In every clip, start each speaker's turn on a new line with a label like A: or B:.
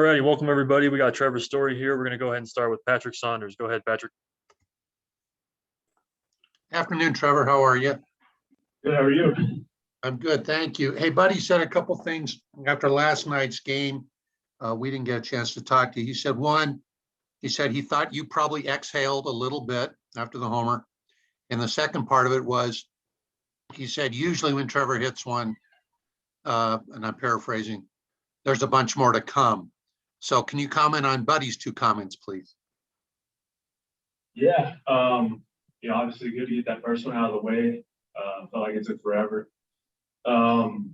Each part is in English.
A: Alrighty, welcome everybody. We got Trevor Story here. We're going to go ahead and start with Patrick Saunders. Go ahead, Patrick.
B: Afternoon, Trevor. How are you?
C: Good, how are you?
B: I'm good, thank you. Hey, Buddy said a couple things after last night's game. We didn't get a chance to talk to you. He said he thought you probably exhaled a little bit after the homer. And the second part of it was, he said, usually when Trevor hits one, and I'm paraphrasing, there's a bunch more to come. So can you comment on Buddy's two comments, please?
C: Yeah, obviously good to get that first one out of the way. Felt like it took forever. So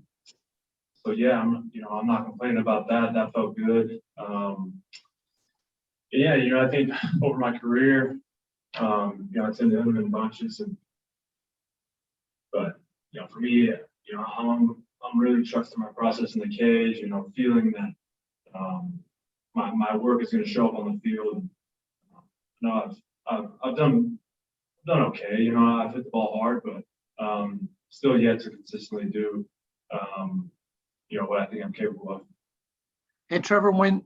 C: yeah, I'm not complaining about that. That felt good. Yeah, I think over my career, I tend to hit them in bunches, but for me, I'm really trusting my process in the cage. Feeling that my work is going to show up on the field. I've done okay. I've hit the ball hard, but still yet to consistently do what I think I'm capable of.
B: And Trevor, when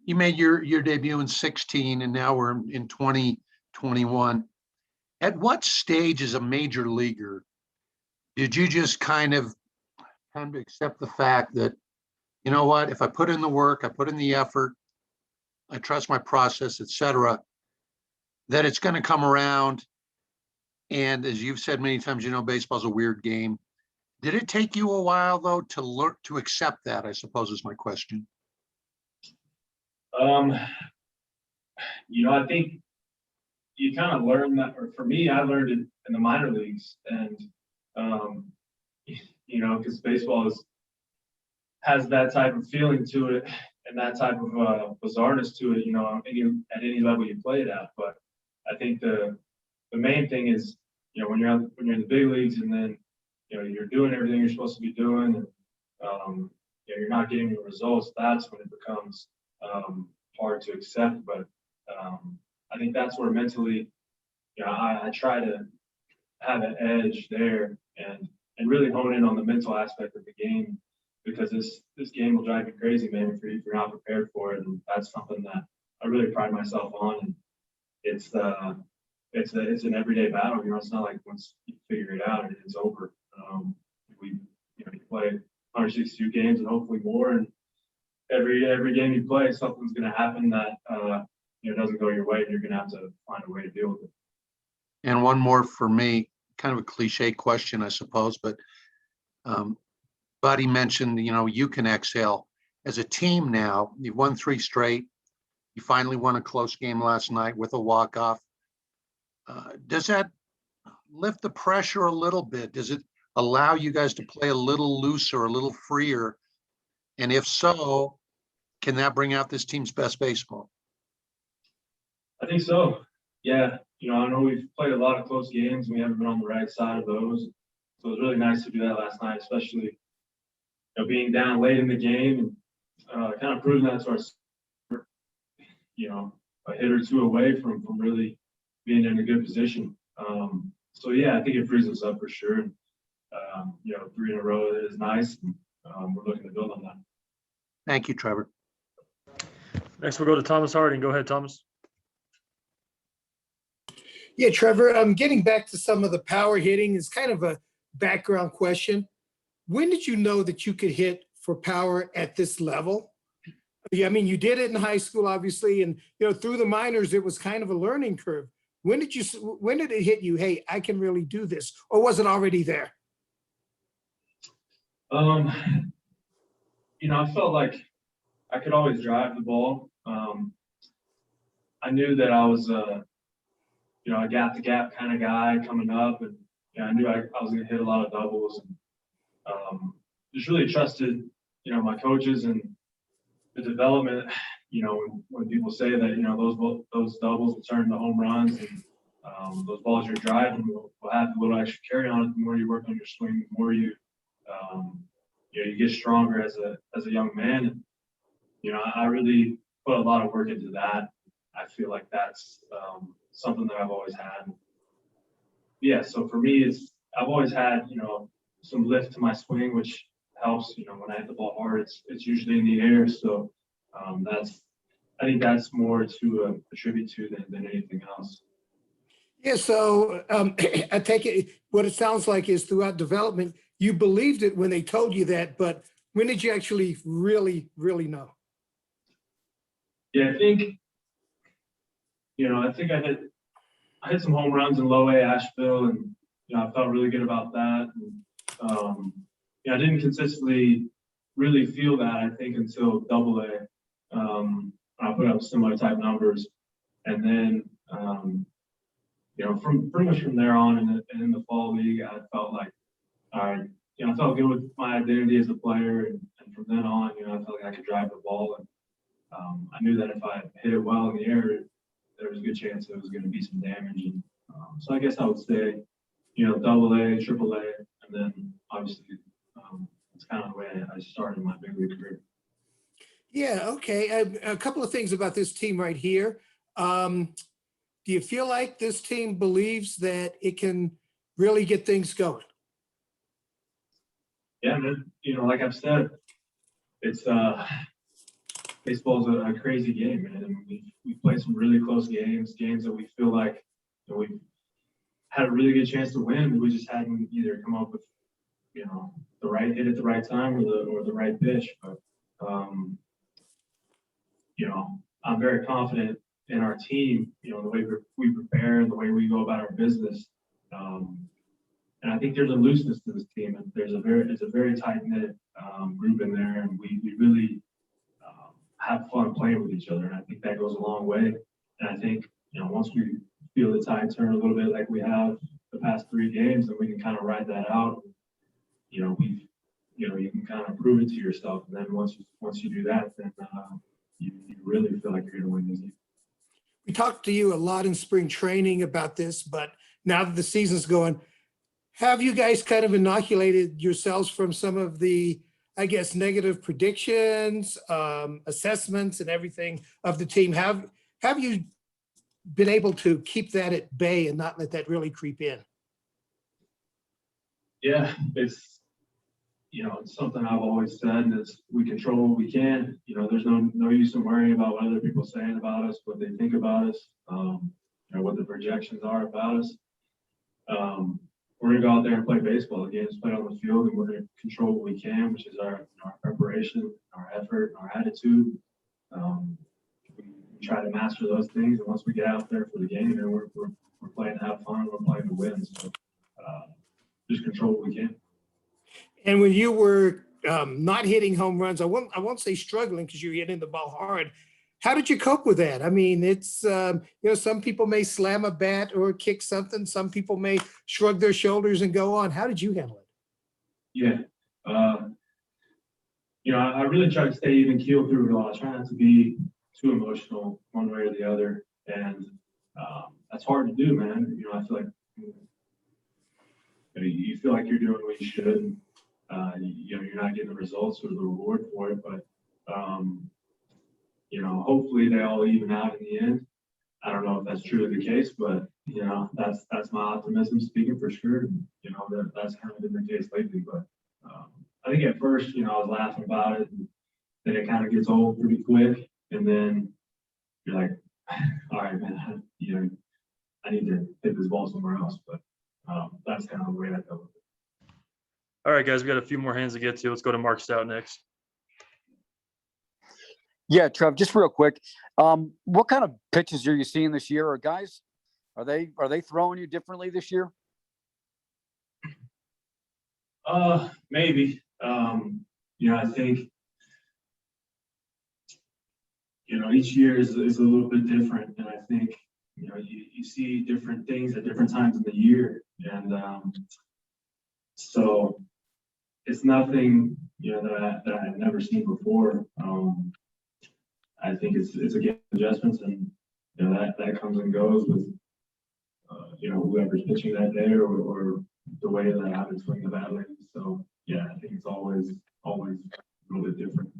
B: you made your debut in 16 and now we're in 2021, at what stage as a major leaguer did you just kind of accept the fact that, you know what, if I put in the work, I put in the effort, I trust my process, et cetera, that it's going to come around? And as you've said many times, baseball's a weird game. Did it take you a while, though, to learn to accept that, I suppose, is my question?
C: I think you kind of learn that, or for me, I learned it in the minor leagues. And, because baseball has that type of feeling to it and that type of bizarreness to it, at any level you play it at. But I think the main thing is, when you're in the big leagues and then, you're doing everything you're supposed to be doing and, you're not getting the results, that's when it becomes hard to accept. But I think that's where mentally, I try to have an edge there and really hone in on the mental aspect of the game, because this game will drive you crazy, man, if you're not prepared for it. And that's something that I really pride myself on. And it's an everyday battle. It's not like once you figure it out, it's over. You play 162 games and hopefully more, and every game you play, something's going to happen that doesn't go your way, and you're going to have to find a way to deal with it.
B: And one more for me, kind of a cliche question, I suppose, but Buddy mentioned, you can exhale. As a team now, you've won 3 straight. You finally won a close game last night with a walk-off. Does that lift the pressure a little bit? Does it allow you guys to play a little looser, a little freer? And if so, can that bring out this team's best baseball?
C: I think so. Yeah. I know we've played a lot of close games and we haven't been on the right side of those. So it was really nice to do that last night, especially, being down late in the game and kind of proving that to ourselves, a hit or two away from really being in a good position. So yeah, I think it frees us up for sure. And, 3 in a row is nice. And, we're looking to build on that.
B: Thank you, Trevor.
A: Next, we'll go to Thomas Harding. Go ahead, Thomas.
D: Yeah, Trevor, I'm getting back to some of the power hitting. It's kind of a background question. When did you know that you could hit for power at this level? I mean, you did it in high school, obviously, and through the minors, it was kind of a learning curve. When did it hit you, hey, I can really do this? Or was it already there?
C: I felt like I could always drive the ball. I knew that I was I got the gap kind of guy coming up, and I knew I was going to hit a lot of doubles, and just really trusted, my coaches and the development. When people say that, those doubles will turn into home runs, and those balls you're driving will have a little extra carry on it. The more you work on your swing, the more you get stronger as a young man. And, I really put a lot of work into that. I feel like that's something that I've always had. Yeah, so for me, I've always had, some lift to my swing, which helps. When I hit the ball hard, it's usually in the air. So I think that's more to attribute to than anything else.
D: Yeah, so I take it, what it sounds like is throughout development, you believed it when they told you that, but when did you actually really, really know?
C: Yeah, I think, I think I hit some home runs in low A Asheville, and I felt really good about that. And, I didn't consistently really feel that, I think, until double A. I put up similar type numbers, and then from pretty much from there on in the fall league, I felt like, all right, I felt good with my identity as a player, and from then on, I felt like I could drive the ball, and I knew that if I hit it well in the air, there was a good chance there was going to be some damage. And so I guess I would say, double A, triple A, and then obviously it's kind of the way I started my big league career.
D: Yeah, okay. A couple of things about this team right here. Do you feel like this team believes that it can really get things going?
C: Yeah, man. Like I've said, it's baseball's a crazy game, man. And we played some really close games that we feel like we had a really good chance to win. We just hadn't either come up with the right hit at the right time or the right pitch. But I'm very confident in our team. The way we prepare and the way we go about our business. And I think there's a looseness to this team, and it's a very tight knit group in there, and we really have fun playing with each other, and I think that goes a long way. And I think once we feel the tide turn a little bit, like we have the past 3 games, then we can kind of ride that out. You can kind of prove it to yourself, and then once you do that, then you really feel like you're going to win this game.
D: We talked to you a lot in spring training about this, but now that the season's going, have you guys kind of inoculated yourselves from some of the, I guess, negative predictions, assessments, and everything of the team? Have you been able to keep that at bay and not let that really creep in?
C: Yeah, it's something I've always said, and it's we control what we can. There's no use in worrying about what other people are saying about us, what they think about us, what the projections are about us. We're gonna go out there and play baseball. The game's played on the field, and we're gonna control what we can, which is our preparation, our effort, our attitude. We try to master those things, and once we get out there for the game, we're playing to have fun. We're playing to win. So just control what we can.
D: And when you were not hitting home runs, I won't say struggling because you're hitting the ball hard. How did you cope with that? I mean, it's, some people may slam a bat or kick something. Some people may shrug their shoulders and go on. How did you handle it?
C: Yeah. I really try to stay even keel through it all. I try not to be too emotional one way or the other. And that's hard to do, man. I feel like you feel like you're doing what you should. You're not getting the results or the reward for it, but hopefully they all even out in the end. I don't know if that's truly the case, but that's my optimism speaking for sure. That's kind of been the case lately. But I think at first, I was laughing about it, and then it kind of gets old pretty quick, and then you're like, all right, man, I need to hit this ball somewhere else. But that's kind of the way I felt.
A: All right, guys, we got a few more hands to get to. Let's go to Mark Stout next.
E: Yeah, Trev, just real quick. What kind of pitches are you seeing this year? Or guys, are they throwing you differently this year?
C: Maybe. I think each year is a little bit different, and I think you see different things at different times in the year, and so it's nothing that I had never seen before. I think it's again adjustments, and that comes and goes with whoever's pitching that day or the way that I've been swinging the bat lately. So yeah, I think it's always a little bit different.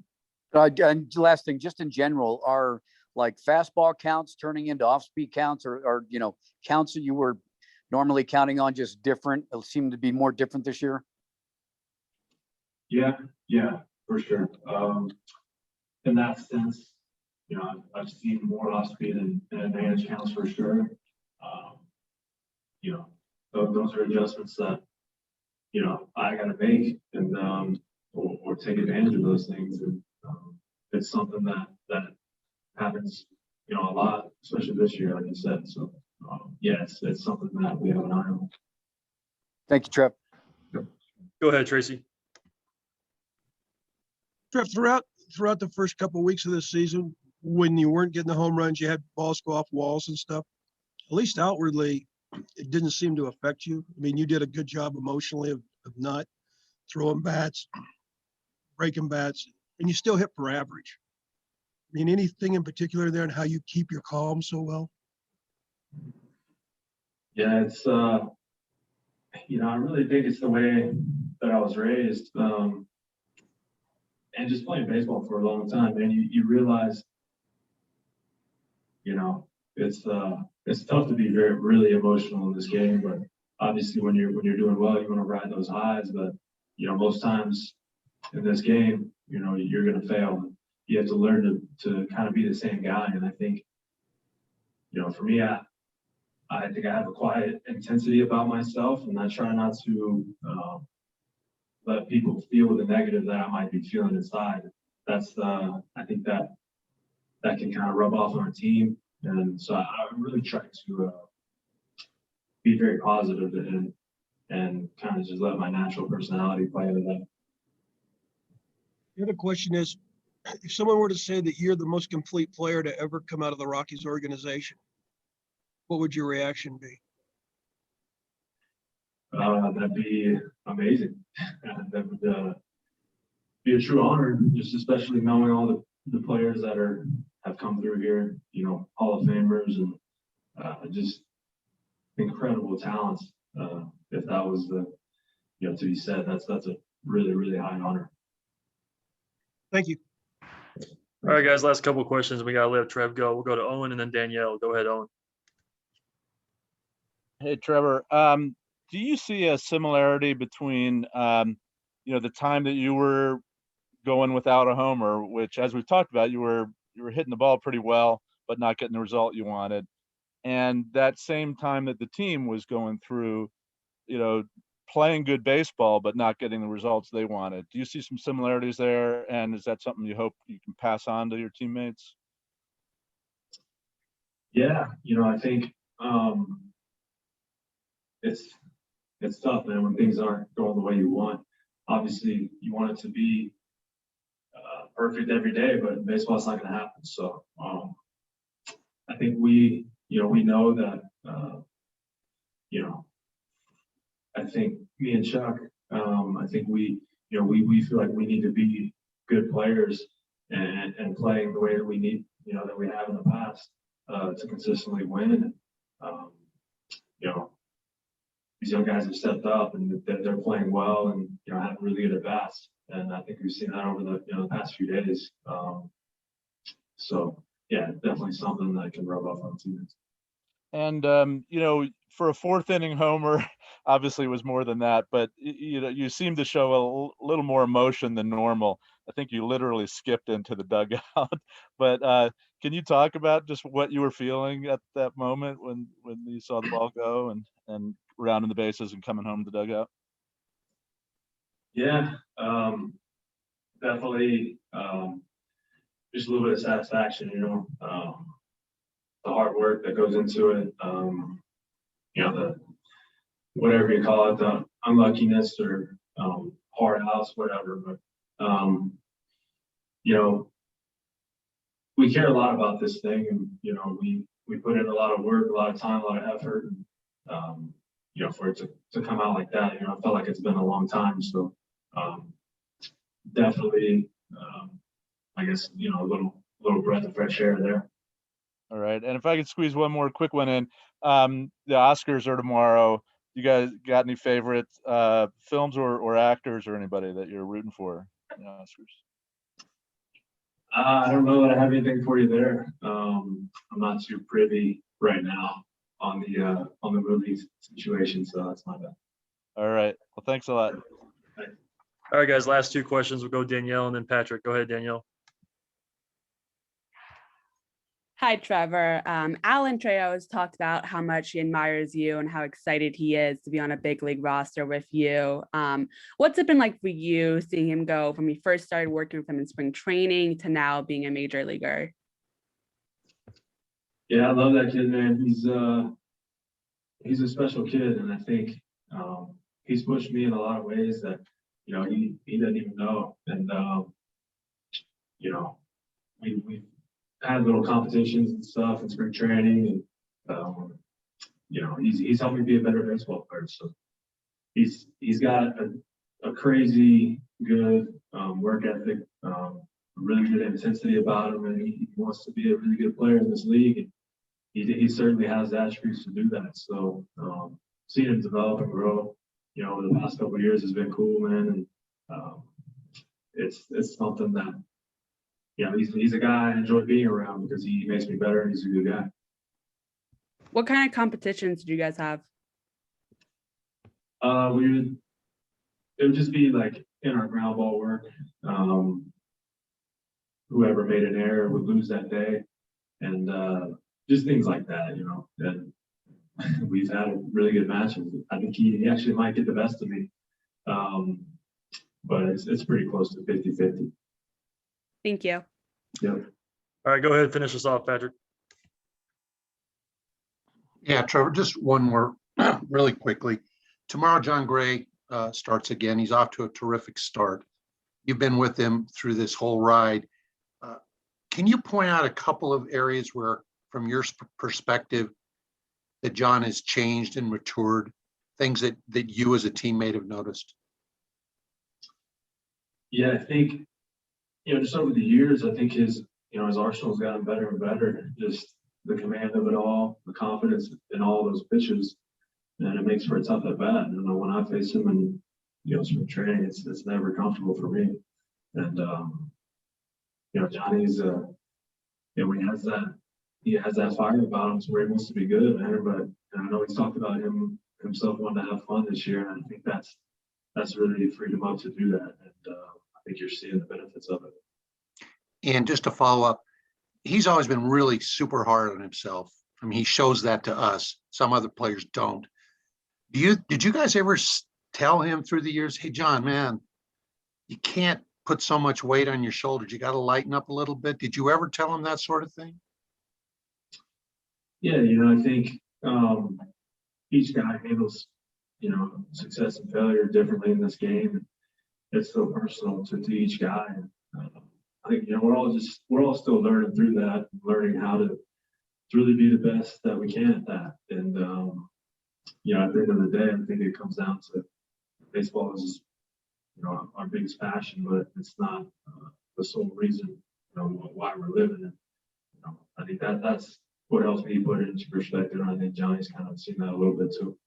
E: And last thing, just in general, are like fastball counts turning into off-speed counts, or counts that you were normally counting on just different? It seemed to be more different this year.
C: Yeah, for sure. In that sense, you know, I've seen more off speed and advantage counts for sure. You know, those are adjustments that, you know, I got to make and or take advantage of those things. And it's something that happens, you know, a lot, especially this year, like you said. So yeah, it's something that we have an eye on.
E: Thank you, Trev.
A: Go ahead, Tracy.
F: Trev, throughout the first couple of weeks of this season, when you weren't getting the home runs, you had balls go off walls and stuff. At least outwardly, it didn't seem to affect you. I mean, you did a good job emotionally of not throwing bats, breaking bats, and you still hit for average. I mean, anything in particular there and how you keep your calm so well?
C: Yeah, it's you know, I really think it's the way that I was raised, and just playing baseball for a long time, and you realize, you know, it's tough to be really emotional in this game, but obviously when you're doing well, you want to ride those highs, but you know, most times in this game, you know, you're going to fail. You have to learn to kind of be the same guy, and I think, you know, for me, I think I have a quiet intensity about myself, and I try not to let people feel the negative that I might be feeling inside. That's I think that can kind of rub off on our team, and so I really try to be very positive and kind of just let my natural personality play into that.
F: The other question is, if someone were to say that you're the most complete player to ever come out of the Rockies organization, what would your reaction be?
C: That'd be amazing. That would be a true honor, just especially knowing all the players that have come through here, you know, Hall of Famers and just incredible talents. If that was you know, to be said, that's a really, really high honor.
F: Thank you.
A: All right, guys, last couple of questions. We got to let Trev go. We'll go to Owen and then Danielle. Go ahead, Owen.
G: Hey, Trevor. Do you see a similarity between, you know, the time that you were going without a homer, which, as we've talked about, you were hitting the ball pretty well, but not getting the result you wanted, and that same time that the team was going through, you know, playing good baseball, but not getting the results they wanted? Do you see some similarities there? And is that something you hope you can pass on to your teammates?
C: Yeah, you know, I think it's tough, man, when things aren't going the way you want. Obviously, you want it to be perfect every day, but in baseball, it's not going to happen. So I think we know that, you know, I think me and Chuck, I think we feel like we need to be good players and playing the way that we need, you know, that we have in the past to consistently win. You know, these young guys have stepped up and they're playing well and, you know, having really good at bats. And I think we've seen that over the past few days. So yeah, definitely something that can rub off on teammates.
G: And you know, for a fourth inning homer, obviously it was more than that, but you know, you seem to show a little more emotion than normal. I think you literally skipped into the dugout. But can you talk about just what you were feeling at that moment when you saw the ball go and rounding the bases and coming home to the dugout?
C: Yeah, definitely just a little bit of satisfaction, you know, the hard work that goes into it, you know, the whatever you call it, the unluckiness or hard house, whatever. But you know, we care a lot about this thing, and you know, we put in a lot of work, a lot of time, a lot of effort, and you know, for it to come out like that, you know, I felt like it's been a long time. So definitely, I guess, you know, a little breath of fresh air there.
G: All right. And if I could squeeze one more quick one in, the Oscars are tomorrow. You guys got any favorite films or actors or anybody that you're rooting for in the Oscars?
C: I don't know that I have anything for you there. I'm not too privy right now on the movie situation, so that's my bad.
G: All right. Well, thanks a lot.
A: All right, guys, last two questions. We'll go Danielle and then Patrick. Go ahead, Danielle.
H: Hi, Trevor. Alan Trejo has talked about how much he admires you and how excited he is to be on a big league roster with you. What's it been like for you seeing him go from he first started working with him in spring training to now being a major leaguer?
C: Yeah, I love that kid, man. He's a special kid, and I think he's pushed me in a lot of ways that he doesn't even know. And we've had little competitions and stuff in spring training, and he's helped me be a better baseball player. So he's got a crazy good work ethic, really good intensity about him, and he wants to be a really good player in this league. And he certainly has the attributes to do that. So seeing him develop and grow, over the past couple of years has been cool, man. And it's something that, he's a guy I enjoy being around because he makes me better and he's a good guy.
H: What kind of competitions did you guys have?
C: It would just be like in our ground ball work. Whoever made an error would lose that day, and just things like that, And we've had really good matches. I think he actually might get the best of me, but it's pretty close to 50-50.
H: Thank you.
C: Yep.
A: All right, go ahead, finish us off, Patrick.
B: Yeah, Trevor, just one more really quickly. Tomorrow, John Gray starts again. He's off to a terrific start. You've been with him through this whole ride. Can you point out a couple of areas where, from your perspective, that John has changed and matured, things that you as a teammate have noticed?
C: Yeah, I think, just over the years, I think his arsenal's gotten better and better. Just the command of it all, the confidence in all those pitches, and it makes for a tough at bat. When I face him in spring training, it's never comfortable for me. And Johnny's he has that fire about him, where he wants to be good, man. But I know he's talked about himself wanting to have fun this year, and I think that's really freed him up to do that. And I think you're seeing the benefits of it.
B: And just to follow up, he's always been really super hard on himself. I mean, he shows that to us. Some other players don't. Did you guys ever tell him through the years, hey, John, man, you can't put so much weight on your shoulders. You got to lighten up a little bit. Did you ever tell him that sort of thing?
C: Yeah, I think each guy handles, success and failure differently in this game. It's so personal to each guy. And, I think, we're all still learning through that, learning how to really be the best that we can at that. And, at the end of the day, I think it comes down to baseball is, our biggest passion, but it's not the sole reason, why we're living it. I think that's what helps me put it into perspective. And I think Johnny's kind of seen that a little bit too.